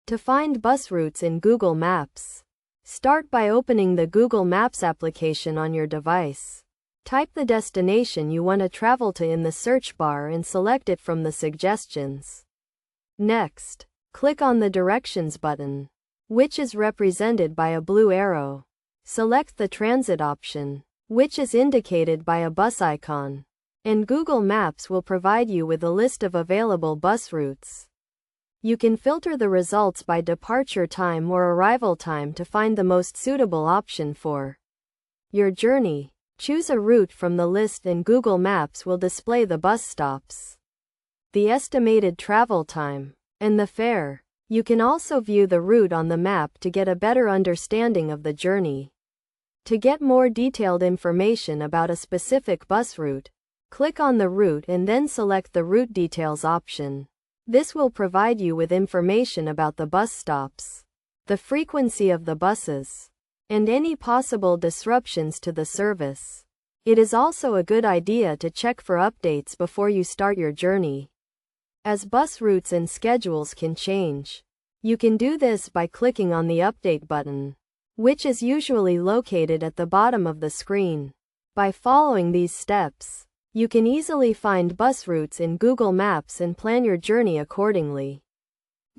To find bus routes in Google Maps, start by opening the Google Maps application on your device. Type the destination you want to travel to in the search bar and select it from the suggestions. Next, click on the Directions button, which is represented by a blue arrow. Select the Transit option, which is indicated by a bus icon, and Google Maps will provide you with a list of available bus routes. You can filter the results by departure time or arrival time to find the most suitable option for your journey. Choose a route from the list and Google Maps will display the bus stops, the estimated travel time, and the fare. You can also view the route on the map to get a better understanding of the journey. To get more detailed information about a specific bus route, click on the route and then select the Route Details option. This will provide you with information about the bus stops, the frequency of the buses, and any possible disruptions to the service. It is also a good idea to check for updates before you start your journey, as bus routes and schedules can change. You can do this by clicking on the Update button, which is usually located at the bottom of the screen. By following these steps, you can easily find bus routes in Google Maps and plan your journey accordingly.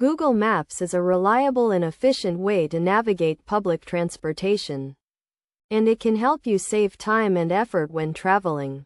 Google Maps is a reliable and efficient way to navigate public transportation, and it can help you save time and effort when traveling.